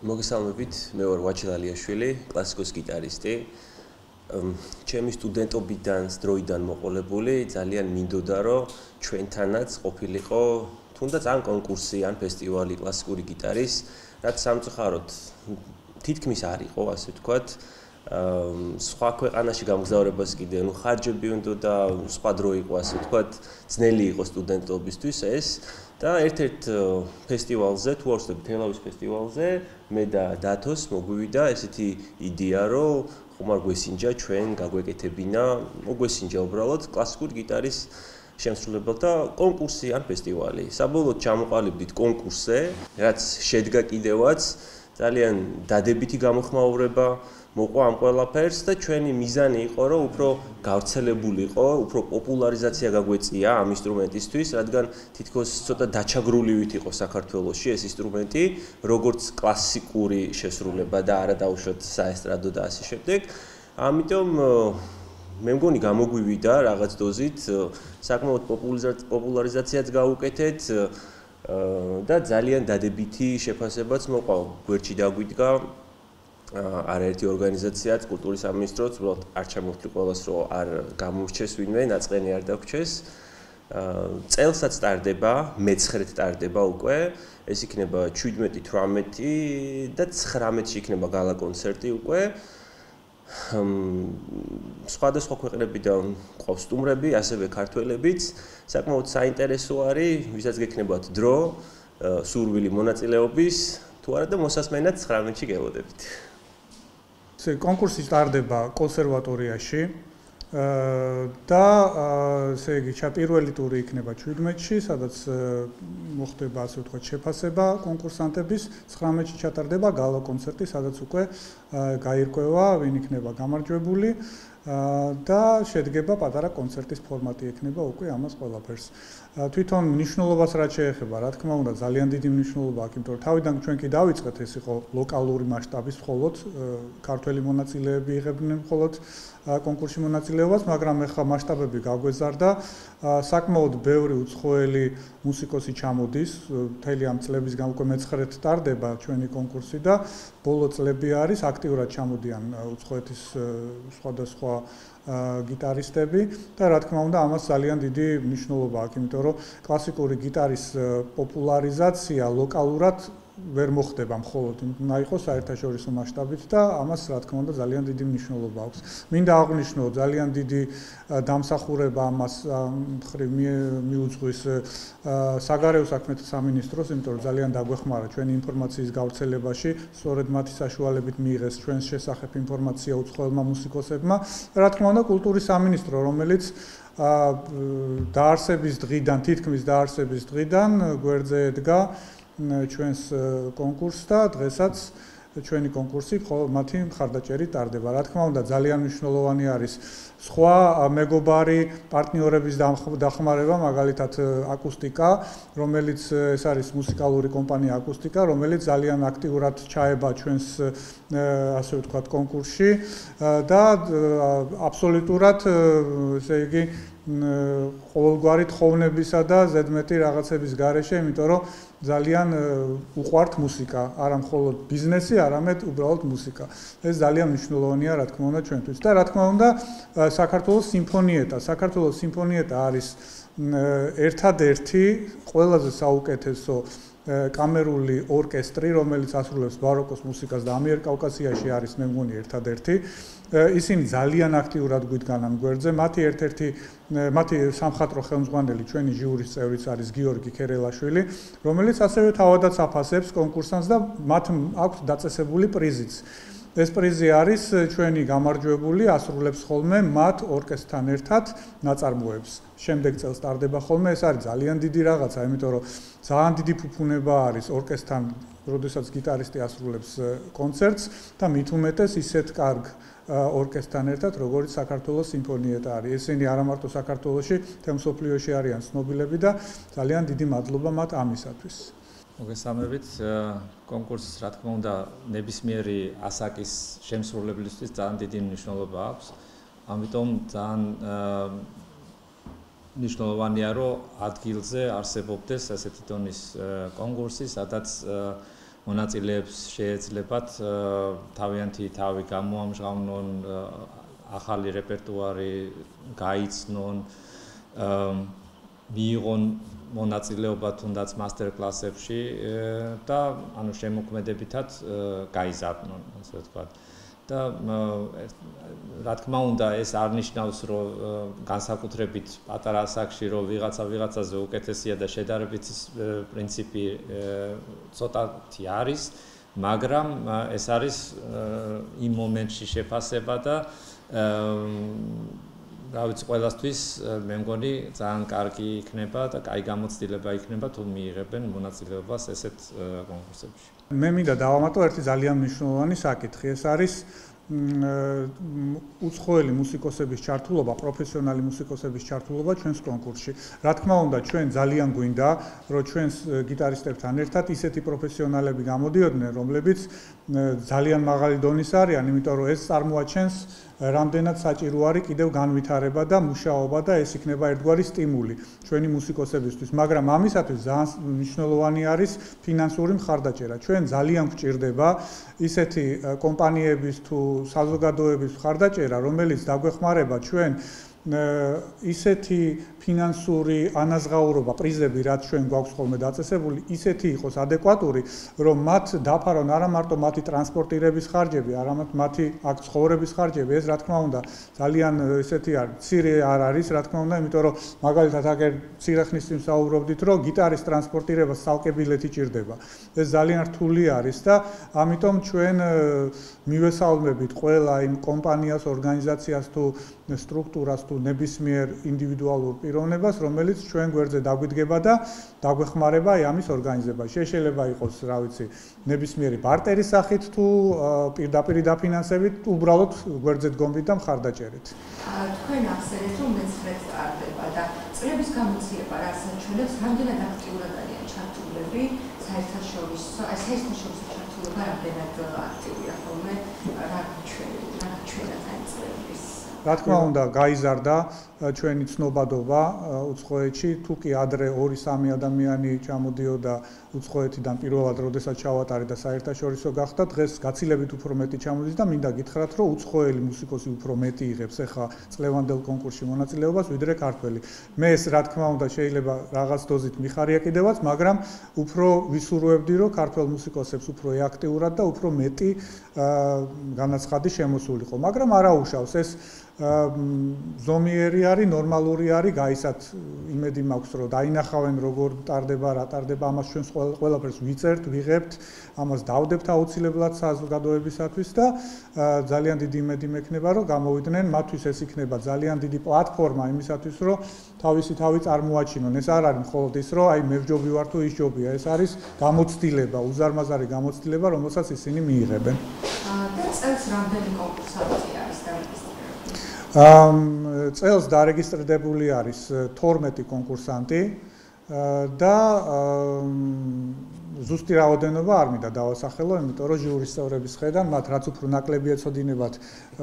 მოგესალმებით, მე ვარ ვაჩილ ალიაშვილი, კლასიკოს გიტარისტი. ჩემი სტუდენტობიდან დროიდან მოყოლებული, ძალიან მინდოდა რომ ჩვენთანაც ყოფილიყო თუნდაც ან კონკურსი, ან ფესტივალი კლასიკური გიტარის, რაც სამწუხაროდ თითქმის არ იყო, ასე ვთქვათ. სხვა ქვეყანაში გამგზავრებას კიდე, ხარჯები უნდოდა, სხვა დრო იყო, ასე ვთქვათ, ძნელი იყო სტუდენტობისთვის ეს. და ერთ-ერთ ფესტივალზე, თუ არ ვცდები, თელავის ფესტივალზე, მე და დათოს მოგვივიდა ესეთი იდეა, რომ ხომ არ გვესინჯა ჩვენ გაგვეკეთებინა, მოგვესინჯა უბრალოდ კლასიკური გიტარის შემსრულებელთა კონკურსი ან ფესტივალი. საბოლოოდ ჩამოყალიბდით კონკურსზე, რაც შედგა კიდევაც ძალიან დადებითი გამოხმაურება მოყვა ამ ყველაფერს და ჩვენი მიზანი იყო, რომ უფრო გავრცელებულიყო, უფრო პოპულარიზაცია გაგვეწია ამ ინსტრუმენტისთვის, რადგან თითქოს ცოტა დაჩაგრულივით იყო საქართველოში ეს ინსტრუმენტი, როგორც კლასიკური შესრულება და არა დაუშვათ საესტრადო და ასე შემდეგ. ამიტომ მე მგონი გამოგვივიდა რაღაც დოზით, საკმაოდ პოპულარიზაციაც გავუკეთეთ და ძალიან დადებითი შეფასებაც მოყვა. გვერდში დაგვიდგა არაერთი ორგანიზაციაც, კულტურის სამინისტროც, უბრალოდ არ ჩამოვთვლი ყველას, რომ არ გამორჩეს ვინმე, ნაწყენი არ დაგვრჩეს. წელსაც ტარდება, მე-9-ით ტარდება უკვე, ეს იქნება 17, 18 და 19-ში იქნება გალა კონცერტი უკვე. სხვადასხვა ქვეყნებიდან ყავს სტუმრები, ასევე ქართველებიც. საკმაოდ საინტერესო არის, ვისაც გექნებათ დრო, სურვილი მონაწილეობის, თუ არა და მოსასმენად 19-ში გელოდებით. კონკურსი ტარდება კონსერვატორიაში და ესე იგი პირველი ტური იქნება 17-ში, სადაც მოხდება ასე ვთქვათ შეფასება კონკურსანტების, 19-ში ჩატარდება გალა კონცერტი, სადაც უკვე გაირკვევა ვინ იქნება გამარჯვებული და შედგება პატარა კონცერტის ფორმატი ექნება უკვე ამას ყველაფერს. თვითონ მნიშვნელობას რაც შეეხება, რა თქმა უნდა, ძალიან დიდი მნიშვნელობა აქვს, იმიტომ რომ თავიდან ჩვენ კი დავიწყეთ, ეს იყო ლოკალური მასშტაბის მხოლოდ ქართველი მონაწილეები იღებდნენ მხოლოდ კონკურსში მონაწილეობას, მაგრამ ახლა მასშტაბები გაგვეზარდა, საკმაოდ ბევრი უცხოელი მუსიკოსი ჩამოდის, მთელი ამ წლების უკვე მე-9-ით ტარდება ჩვენი კონკურსი და ბოლო წლები არის, აქტიურად ჩამოდიან უცხოეთის სხვადასხვა გიტარისტები და რა თქმა უნდა ამას ძალიან დიდი მნიშვნელობა აქვს, იმიტომ რომ კლასიკური გიტარის პოპულარიზაცია ლოკალურად ვერ მოხდება მხოლოდ, უნდა იყოს საერთაშორისო მასშტაბით და ამას რა თქმა უნდა ძალიან დიდი მნიშვნელობა აქვს. მინდა აღვნიშნო ძალიან დიდი დამსახურება ამას მხრივ მიუძღვის საგარეო საქმეთა სამინისტროს, იმიტომ რომ ძალიან დაგვეხმარა ჩვენი ინფორმაციის გავრცელებაში, სწორედ მათი საშუალებით მიიღეს ჩვენს შესახებ ინფორმაცია უცხოელმა მუსიკოსებმა. რა თქმა უნდა კულტურის სამინისტრო, რომელიც დაარსების დღიდან, თითქმის დაარსების დღიდან გვერდზე ედგა ჩვენს კონკურსს და დღესაც ჩვენი კონკურსი მათი მხარდაჭერით ტარდება. რა თქმა უნდა, ძალიან მნიშვნელოვანი არის სხვა მეგობარი პარტნიორების დახმარება, მაგალითად აკუსტიკა, რომელიც ეს არის მუსიკალური კომპანია აკუსტიკა, რომელიც ძალიან აქტიურად ჩაება ჩვენს ასე ვთქვათ კონკურსში და აბსოლუტურად ესე იგი ყოველგვარი თხოვნებისა და ზედმეტი რაღაცების გარეშე, იმიტომ რომ ძალიან უყვართ მუსიკა, არა მხოლოდ ბიზნესი, არამედ უბრალოდ მუსიკა. ეს ძალიან მნიშვნელოვანია, რა თქმა უნდა, ჩვენთვის. და რა თქმა უნდა, საქართველოს სიმფონიეტა. საქართველოს სიმფონიეტა არის ერთადერთი ყველაზე საუკეთესო კამერული ორკესტრი, რომელიც ასრულებს ბაროკოს მუსიკას და ამიერკავკასიაში არის მე მგონი ერთადერთი. ისინი ძალიან აქტიურად გვიდგან ამ გვერდზე. მათი სამხატვრო ხელმძღვანელი ჩვენი ჟიურის წევრიც არის გიორგი ქერელაშვილი, რომელიც ასევე თავადაც აფასებს კონკურსანტს და მათ აქვს დაწესებული პრიზიც. ეს პრიზი არის ჩვენი გამარჯვებული ასრულებს ხოლმე მათ ორკესტრთან ერთად ნაწარმოებს. შემდეგ წელს ტარდება ხოლმე, ეს არის ძალიან დიდი რაღაცა, იმიტომ რომ ძალიან დიდი ფუფუნება არის ორკესტრთან, როდესაც გიტარისტი ასრულებს კონცერტს და მით უმეტეს ისეთ კარგ ორკესტრთან ერთად, როგორც საქართველოს სიმფონიეტა არის. ესენი არა მარტო საქართველოში, მთელ მსოფლიოში არიან ცნობილები და ძალიან დიდი მადლობა მათ ამისათვის. მოგესალმებით, კონკურსს რა თქმა უნდა ნებისმიერი ასაკის შემსრულებლისთვის ძალიან დიდი მნიშვნელობა აქვს. ამიტომ ძალიან მნიშვნელოვანია, რომ ადგილზე არსებობდეს ასეთი დონის კონკურსი, სადაც მონაწილეებს შეეძლებათ თავიანთი თავი გამოამჟღავნონ, ახალი რეპერტუარი გაიცნონ, მიიღონ მონაწილეობა თუნდაც მასტერ-კლასებში და ანუ შემოქმედებითად გაიზარდნონ, ასე ვთქვათ. და რა თქმა უნდა, ეს არ ნიშნავს, რომ განსაკუთრებით პატარა ასაკში რომ ვიღაცაზე უკეთესია და შედარებით პრინციპი ცოტათი არის, მაგრამ ეს არის იმ მომენტში შეფასება და რა ვიცი, ყველასთვის მე მგონი ძალიან კარგი იქნება და კაი გამოცდილება იქნება თუ მიიღებენ მონაწილეობას ესეთ კონკურსებში. მე მინდა დავამატო ერთი ძალიან მნიშვნელოვანი საკითხი. ეს არის უცხოელი მუსიკოსების ჩართულობა, პროფესიონალი მუსიკოსების ჩართულობა ჩვენს კონკურსში. რა თქმა უნდა, ჩვენ ძალიან გვინდა, რომ ჩვენს გიტარისტებთან ერთად ისეთი პროფესიონალები გამოდიოდნენ, რომლებიც ძალიან მაღალი დონის არიან, იმიტომ რომ ეს წარმოაჩენს რამდენად საჭირო არის კიდევ განვითარება და მუშაობა და ეს იქნება ერთგვარი სტიმული ჩვენი მუსიკოსებისთვის, მაგრამ ამისათვის ძალიან მნიშვნელოვანი არის ფინანსური მხარდაჭერა. ჩვენ ძალიან გვჭირდება ისეთი კომპანიების თუ საზოგადოების მხარდაჭერა, რომელიც დაგვეხმარება ჩვენ ისეთი ფინანსური ანაზღაურობა, პრიზები, რაც ჩვენ გვაქვს ხოლმე დაწესებული, ისეთი იყოს ადეკვატური, რომ მათ დაფარონ არა მარტო მათი ტრანსპორტირების ხარჯები, არამედ მათი აქ ცხოვრების ხარჯები. ეს რა თქმა უნდა ძალიან ისეთი არის, მცირე არ არის, რა თქმა უნდა, იმიტომ რომ მაგალითად აგერ მცირე ხნის წინ საუბრობდით, რომ გიტარის ტრანსპორტირებას ცალკე ბილეთი ჭირდება. ეს ძალიან რთული არის და ამიტომ ჩვენ მივესალმებით ყველა იმ კომპანიას, ორგანიზაციას თუ სტრუქტურას თუ ნებისმიერ ინდივიდუალურ პიროვნებას, რომელიც ჩვენ გვერდზე დაგვიდგება და დაგვეხმარება ამის ორგანიზებაში. შეიძლება იყოს, რა ვიცი, ნებისმიერი ბარტერის სახით თუ პირდაპირ დაფინანსებით, უბრალოდ გვერდზე დგომით და მხარდაჭერით. თქვენ ახსენეთ, რომ მეცხრეც ტარდება და წლების გამოცდილება რას აჩვენებს, რამდენად აქტიურად არიან ჩართულები საერთაშორისო ჩართულობა რამდენად აქტიურია ხოლმე, რა ჩვენად აი წლების. რა თქმა უნდა, გაიზარდა ჩვენი ცნობადობა უცხოეთში, თუ კი ადრე 2-3 ადამიანი ჩამოდიოდა უცხოეთიდან პირველად, როდესაც ჩავატარეთ და საერთაშორისო გახდა, დღეს გაცილებით უფრო მეტი ჩამოდის და მინდა გითხრათ, რომ უცხოელი მუსიკოსი უფრო მეტი იღებს ახლა წლევანდელ კონკურსში მონაწილეობას, ვიდრე ქართველი. მე ეს რა თქმა უნდა შეიძლება რაღაც დოზით მიხარია კიდევაც, მაგრამ უფრო ვისურვებდი, რომ ქართველ მუსიკოსებს უფრო აქტიურად და უფრო მეტი განაცხადი შემოსულიყო, მაგრამ არა უშავს ეს ზომიერი არის, ნორმალური არის, გაისად იმედი მაქვს, რომ დაინახავენ როგორ ტარდება, რა ტარდება, ამას ჩვენ ყველაფერს ვიწერთ, ვიღებთ, ამას დავდებთ აუცილებლად საზოგადოებისათვის და ძალიან დიდი იმედი მექნება, რომ გამოვიდნენ, მათთვის ეს იქნება ძალიან დიდი პლატფორმა იმისათვის, რომ თავისი თავი წარმოაჩინონ. ეს არ არის მხოლოდ ის, რომ აი მე ვჯობი ვარ თუ ის ჯობია, ეს არის გამოცდილება, უზარმაზარი გამოცდილება, რომელსაც ისინი მიიღებენ. და წელს რამდენი კონკურსანტი არის დარეგისტრირებული? წელს დარეგისტრირებული არის 12 კონკურსანტი და ზუსტი რაოდენობა არ მინდა დავასახელო, იმიტომ რომ ჟიურის წევრების ხედან მათ რაც უფრო ნაკლები ეცოდინებათ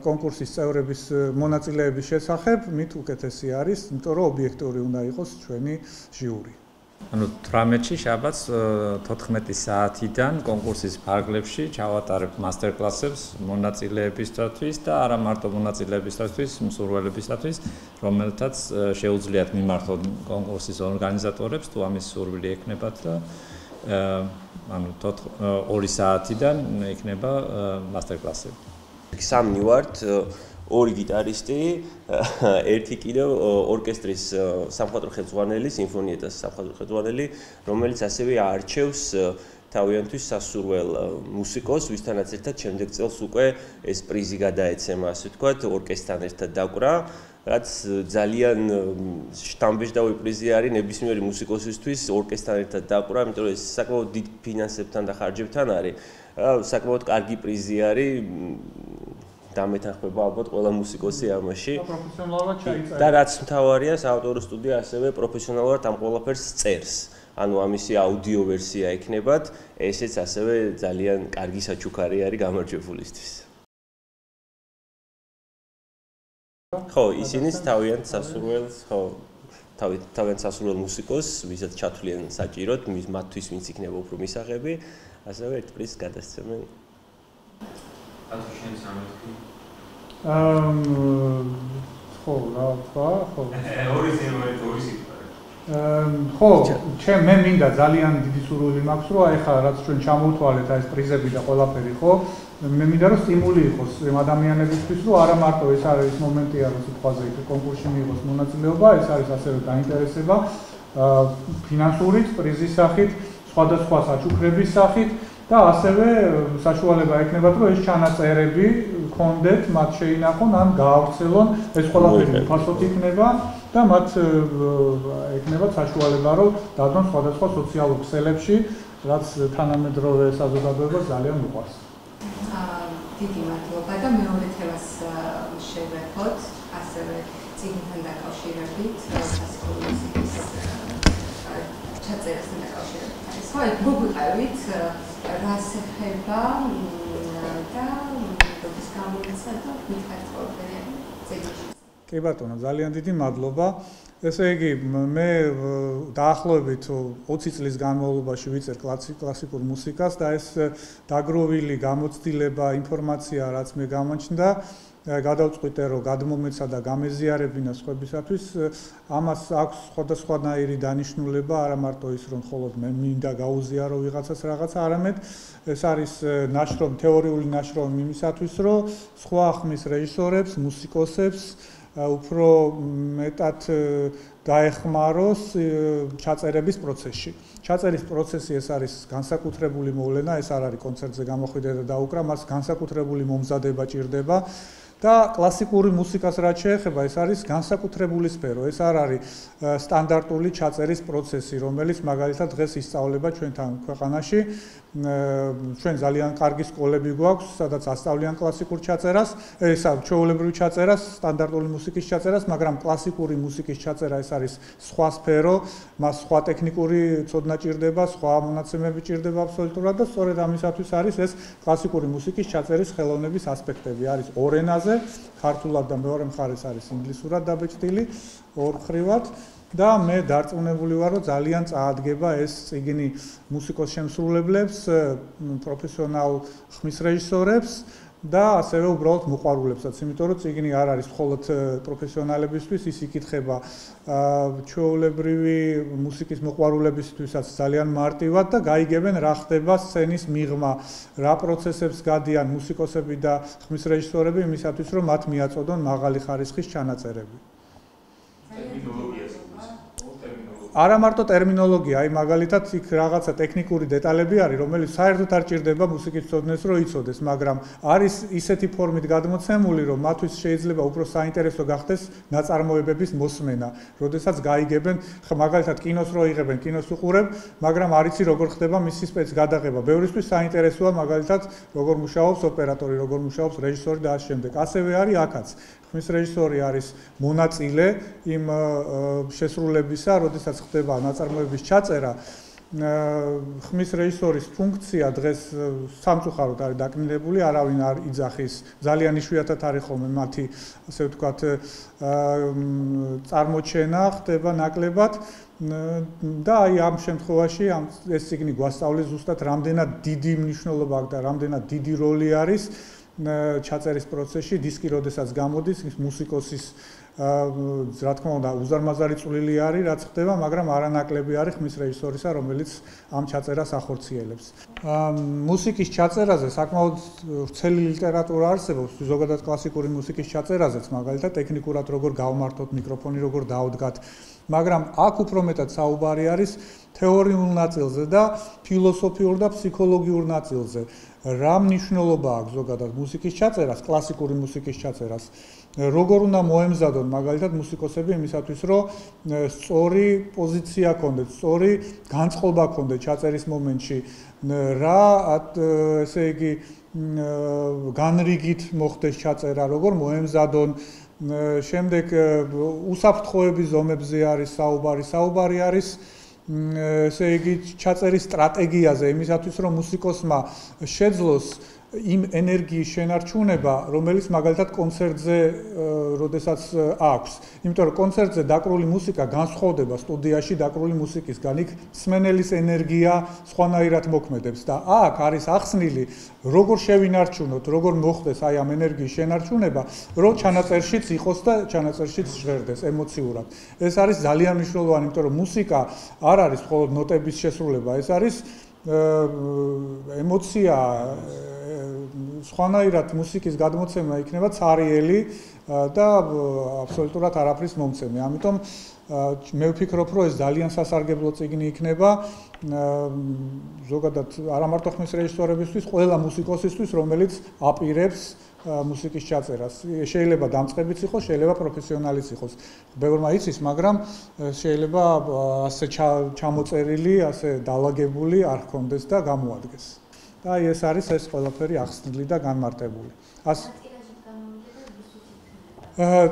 კონკურსის წევრების მონაწილეების შესახებ, მით უკეთესი არის, იმიტომ რომ ობიექტური უნდა იყოს ჩვენი ჟიური. ანუ 18-ში შაბათს 14 საათიდან კონკურსის ფარგლებში ჩავატარებ მასტერ-კლასებს მონაწილეებისთვის და არა მარტო მონაწილეებისთვის, მსურველებისთვის, რომელთაც შეუძლიათ მიმართონ კონკურსის ორგანიზატორებს, თუ ამის სურვილი ექნებათ და ანუ 2 საათიდან იქნება მასტერ-კლასები. სამნი ვართ, 2 გიტარისტი, ერთი კიდევ ორკესტრის სამხატვრო ხელმძღვანელი, სიმფონიეტას სამხატვრო ხელმძღვანელი, რომელიც ასევე არჩევს თავიანთვის სასურველ მუსიკოს, ვისთანაც ერთად შემდეგ წელს უკვე ეს პრიზი გადაეცემა, ასე ვთქვათ, ორკესტრთან ერთად დაკვრა, რაც ძალიან შთამბეჭდავი პრიზი არის ნებისმიერი მუსიკოსისთვის ორკესტრთან ერთად დაკვრა, იმიტომ რომ ეს საკმაოდ დიდ ფინანსებთან და ხარჯებთან არის. საკმაოდ კარგი პრიზი არის. დამეთანხმება ალბათ ყველა მუსიკოსი ამაში. პროფესიონალურად ჩაიწერა. და რაც მთავარია, საავტორო სტუდია ასევე პროფესიონალურად ამ ყველაფერს წერს. ანუ ამისი აუდიო ვერსია იქნებათ, ესეც ასევე ძალიან კარგი საჩუქარი არის გამარჯვებულისთვის. ხო, ისინიც თავიანთ სასურველს, ხო, თავიანთ სასურველ მუსიკოსს, ვისაც ჩათვლიან საჭიროდ, მათთვის ვინც იქნება უფრო მისაღები, ასევე ერთ პრიზს გადასცემენ. ათი შენ სამეთქი? ხო, რა ვთქვა, ხო. ორი სიტყვა. ხო, მე მინდა ძალიან დიდი სურვილი მაქვს, რომ აი ხა რაც ჩვენ ჩამოვთვალეთ აი ეს პრიზები და ყველაფერი, ხო? მე მინდა რომ სტიმული იყოს იმ ადამიანებისთვის, რომ არა მარტო ეს არის მომენტია, რომ სიტყვაზე კონკურსში მიიღოს მონაწილეობა, ეს არის ასევე დაინტერესება ფინანსურით, პრიზის სახით, სხვადასხვა საჩუქრების სახით და ასევე საშუალება ექნებათ, რომ ეს ჩანაწერები კონდეთ, მათ შეინახონ ან გაავრცელონ, ეს ყველაფერი უფასოდ იქნება და მათ ექნებათ საშუალება, რომ დადონ სხვადასხვა სოციალურ ქსელებში, რაც თანამედროვე საზოგადოებას ძალიან უყვარს. დიდი მადლობა და მეორე თემას შევეხოთ, ასევე წიგნთან დაკავშირებით, კლასიკური მუსიკის ჩაწერასთან დაკავშირებით არის. ხო, მოგვიყევით რას ეხება და როდის გამოიცა და მითხარით ყველაფერი წიგნში. კი ბატონო, ძალიან დიდი მადლობა. ესე იგი, მე დაახლოებით 20 წლის განმავლობაში ვიწერ კლასიკურ მუსიკას და ეს დაგროვილი გამოცდილება, ინფორმაცია, რაც მე გამაჩნდა, გადავწყვიტე, რომ გადმომეცა და გამეზიარებინა სხვებისათვის, ამას აქვს სხვადასხვანაირი დანიშნულება, არა მარტო ის, რომ მხოლოდ მე მინდა გაუზიარო ვიღაცას რაღაცა, არამედ ეს არის ნაშრომი, თეორიული ნაშრომი იმისათვის, რომ სხვა ხმის რეჟისორებს, მუსიკოსებს უფრო მეტად დაეხმაროს ჩაწერების პროცესში. ჩაწერის პროცესი ეს არის განსაკუთრებული მოვლენა, ეს არ არის კონცერტზე გამოხვიდე და დაუკრა, მას განსაკუთრებული მომზადება ჭირდება. და კლასიკური მუსიკას რაც შეეხება, ეს არის განსაკუთრებული სფერო. ეს არ არის სტანდარტული ჩაწერის პროცესი, რომელიც მაგალითად დღეს ისწავლება ჩვენთან ქვეყანაში. ჩვენ ძალიან კარგი სკოლები გვაქვს, სადაც ასწავლიან კლასიკურ ჩაწერას, ჩვეულებრივ ჩაწერას, სტანდარტული მუსიკის ჩაწერას, მაგრამ კლასიკური მუსიკის ჩაწერა ეს არის სხვა სფერო, მას სხვა ტექნიკური ცოდნა ჭირდება, სხვა მონაცემები ჭირდება აბსოლუტურად და სწორედ ამისათვის არის ეს კლასიკური მუსიკის ჩაწერის ხელოვნების ასპექტები. არის ორ ენაზე, ქართულად და მეორე მხარეს არის ინგლისურად დაბეჭდილი, ორ მხრივად. და მე დარწმუნებული ვარ, რომ ძალიან წაადგება ეს წიგნი მუსიკოს შემსრულებლებს, პროფესიონალ ხმის რეჟისორებს და ასევე უბრალოდ მოყვარულებსაც, იმიტომ რომ წიგნი არ არის მხოლოდ პროფესიონალებისთვის, ის იკითხება ჩვეულებრივი მუსიკის მოყვარულებისთვისაც ძალიან მარტივად და გაიგებენ რა ხდება სცენის მიღმა, რა პროცესებს გადიან მუსიკოსები და ხმის რეჟისორები იმისათვის, რომ მათ მიაწოდონ მაღალი ხარისხის ჩანაწერები. არა მარტო ტერმინოლოგია, აი მაგალითად იქ რაღაცა ტექნიკური დეტალები არის, რომელიც საერთოდ არ ჭირდება მუსიკის მცოდნეს, რომ იცოდეს, მაგრამ არის ისეთი ფორმით გადმოცემული, რომ მათთვის შეიძლება უფრო საინტერესო გახდეს ნაწარმოებების მოსმენა, როდესაც გაიგებენ, მაგალითად კინოს რო იღებენ, კინოს უყურებ, მაგრამ არ იცი როგორ ხდება მისი სპეც გადაღება. ბევრისთვის საინტერესოა მაგალითად როგორ მუშაობს ოპერატორი, როგორ მუშაობს რეჟისორი და ასე შემდეგ. ასევე არის აქაც ხმის რეჟისორი არის მონაწილე იმ შესრულებისა, როდესაც ხდება ნაწარმოების ჩაწერა. ხმის რეჟისორის ფუნქცია დღეს სამწუხაროდ არის დაკნინებული, არავინ არ იძახის, ძალიან იშვიათად არის ხოლმე მათი, ასე ვთქვათ, წარმოჩენა ხდება ნაკლებად და აი ამ შემთხვევაში ეს წიგნი გვასწავლის ზუსტად რამდენად დიდი მნიშვნელობა აქვს და რამდენად დიდი როლი არის ჩაწერის პროცესში, დისკი როდესაც გამოდის, მუსიკოსის რა თქმა უნდა უზარმაზარი წვლილი არის, რაც ხდება, მაგრამ არანაკლები არის ხმის რეჟისორისა, რომელიც ამ ჩაწერას ახორციელებს. მუსიკის ჩაწერაზე საკმაოდ ვრცელი ლიტერატურა არსებობს, ზოგადად კლასიკური მუსიკის ჩაწერაზეც, მაგალითად ტექნიკურად როგორ გავმართოთ მიკროფონი, როგორ დავდგათ, მაგრამ აქ უფრო მეტად საუბარი არის თეორიულ ნაწილზე და ფილოსოფიურ და ფსიქოლოგიურ ნაწილზე. რა მნიშვნელობა აქვს ზოგადად მუსიკის ჩაწერას, კლასიკური მუსიკის ჩაწერას? როგორ უნდა მოემზადონ მაგალითად მუსიკოსები იმისათვის, რომ სწორი პოზიცია ჰქონდეთ, სწორი განწყობა ჰქონდეთ ჩაწერის მომენტში, რა ესე იგი განრიგით მოხდეს ჩაწერა, როგორ მოემზადონ, შემდეგ უსაფრთხოების ზომებზე არის საუბარი არის ესე იგი ჩაწერის სტრატეგიაზე, იმისათვის რომ მუსიკოსმა შეძლოს იმ ენერგიის შენარჩუნება, რომელიც მაგალითად კონცერტზე როდესაც აქვს. იმიტომ რომ კონცერტზე დაკრული მუსიკა განსხვავდება სტუდიაში დაკრული მუსიკისგან. იქ მსმენელის ენერგია სხვანაირად მოქმედებს და აქ არის ახსნილი, როგორ შევინარჩუნოთ, როგორ მოხდეს აი ამ ენერგიის შენარჩუნება, რომ ჩანაწერშიც იყოს და ჩანაწერშიც ჟღერდეს ემოციურად. ეს არის ძალიან მნიშვნელოვანი, იმიტომ რომ მუსიკა არ არის მხოლოდ ნოტების შესრულება, ეს არის ემოცია სხვანაირად მუსიკის გადმოცემა იქნება ცარიელი და აბსოლუტურად არაფრის მომცემი. ამიტომ მე ვფიქრობ, რომ ეს ძალიან სასარგებლო წიგნი იქნება ზოგადად არა მარტო ხმის რეჟისორებისთვის, ყველა მუსიკოსისთვის, რომელიც აპირებს მუსიკის ჩაწერას. შეიძლება დამწყებიც იყოს, შეიძლება პროფესიონალიც იყოს. ბევრმა იცის, მაგრამ შეიძლება ასე ჩამოწერილი, ასე დალაგებული არ ჰქონდეს და გამოადგეს. და აი ეს არის ეს ყველაფერი ახსნილი და განმარტებული.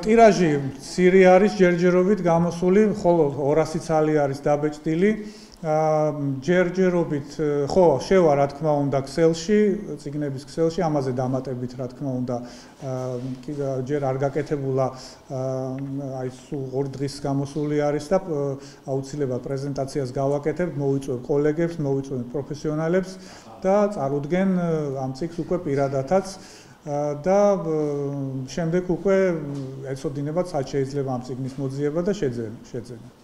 ტირაჟი მცირე არის ჯერჯერობით გამოსული, ხოლო 200 ცალი არის დაბეჭდილი. ჯერჯერობით ხო შევა რა თქმა უნდა ქსელში, წიგნების ქსელში, ამაზე დამატებით რა თქმა უნდა ჯერ არ გაკეთებულა აი სულ 2 დღის გამოსული არის და აუცილებლად პრეზენტაციას გავაკეთებ, მოვიწვევ კოლეგებს, მოვიწვევ პროფესიონალებს და წარუდგენ ამ წიგნს უკვე პირადადაც და შემდეგ უკვე ეცოდინებათ, სად შეიძლება ამ წიგნის მოძიება და შეძენა.